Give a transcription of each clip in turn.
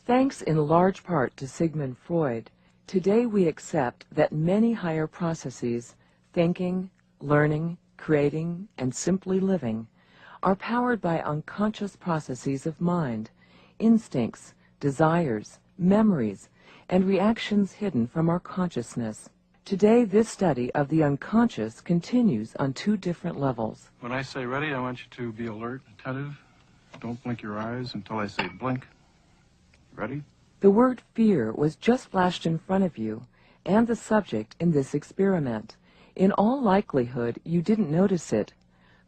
Thanks in large part to Sigmund Freud, today we accept that many higher processes, thinking, learning, creating, and simply living, are powered by unconscious processes of mind, instincts, desires, memories, and reactions hidden from our consciousness. Today, this study of the unconscious continues on two different levels. When I say ready, I want you to be alert, attentive. Don't blink your eyes until I say blink. Ready? The word fear was just flashed in front of you and the subject in this experiment. In all likelihood, you didn't notice it,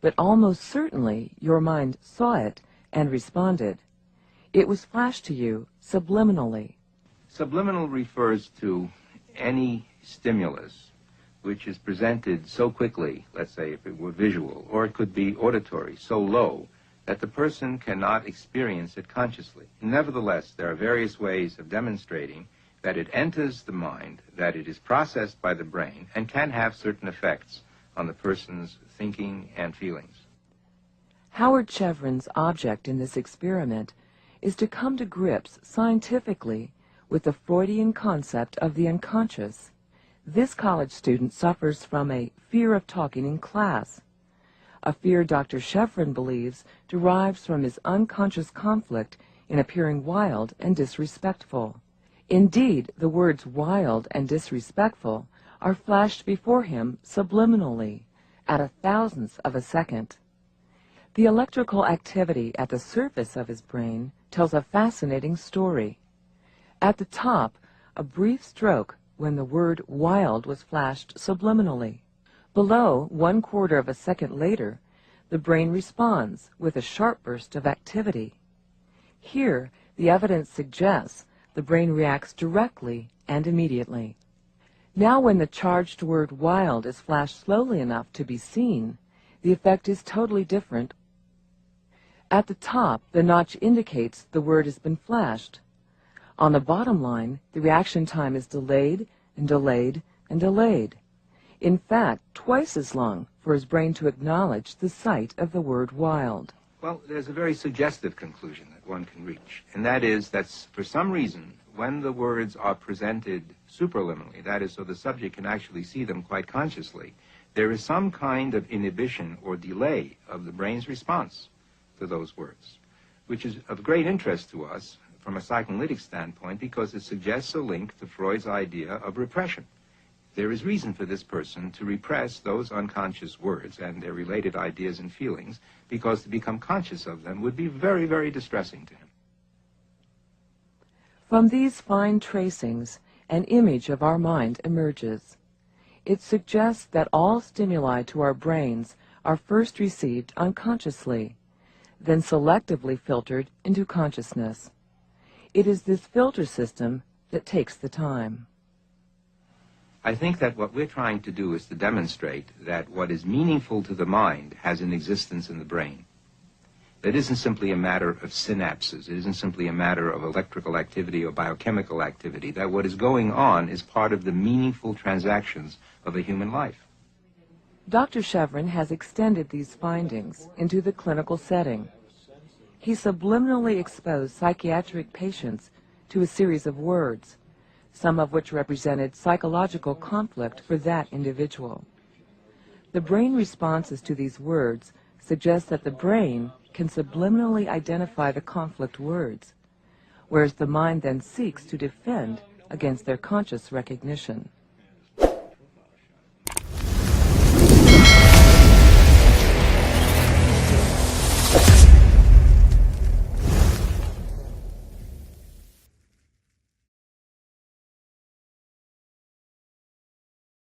but almost certainly your mind saw it and responded. It was flashed to you subliminally. Subliminal refers to any stimulus which is presented so quickly, let's say if it were visual, or it could be auditory, so low that the person cannot experience it consciously. Nevertheless, there are various ways of demonstrating that it enters the mind, that it is processed by the brain, and can have certain effects on the person's thinking and feelings. Howard Chevron's object in this experiment is to come to grips scientifically with the Freudian concept of the unconscious. This college student suffers from a fear of talking in class, a fear Dr. Chevron believes derives from his unconscious conflict in appearing wild and disrespectful. Indeed, the words wild and disrespectful are flashed before him subliminally, at a thousandth of a second. The electrical activity at the surface of his brain tells a fascinating story. At the top, a brief stroke when the word wild was flashed subliminally. Below, 1/4 of a second later, the brain responds with a sharp burst of activity. Here, the evidence suggests the brain reacts directly and immediately. Now when the charged word wild is flashed slowly enough to be seen, the effect is totally different. At the top, the notch indicates the word has been flashed. On the bottom line, the reaction time is delayed and delayed and delayed. In fact, twice as long for his brain to acknowledge the sight of the word wild. Well, there's a very suggestive conclusion that one can reach, and that is that for some reason, when the words are presented superliminally, that is, so the subject can actually see them quite consciously, there is some kind of inhibition or delay of the brain's response to those words, which is of great interest to us from a psychoanalytic standpoint because it suggests a link to Freud's idea of repression. There is reason for this person to repress those unconscious words and their related ideas and feelings because to become conscious of them would be very, very distressing to him. From these fine tracings, an image of our mind emerges. It suggests that all stimuli to our brains are first received unconsciously, then selectively filtered into consciousness. It is this filter system that takes the time. I think that what we're trying to do is to demonstrate that what is meaningful to the mind has an existence in the brain. It isn't simply a matter of synapses. It isn't simply a matter of electrical activity or biochemical activity. That what is going on is part of the meaningful transactions of a human life. Dr. Chevron has extended these findings into the clinical setting. He subliminally exposed psychiatric patients to a series of words, some of which represented psychological conflict for that individual. The brain responses to these words suggest that the brain can subliminally identify the conflict words, whereas the mind then seeks to defend against their conscious recognition.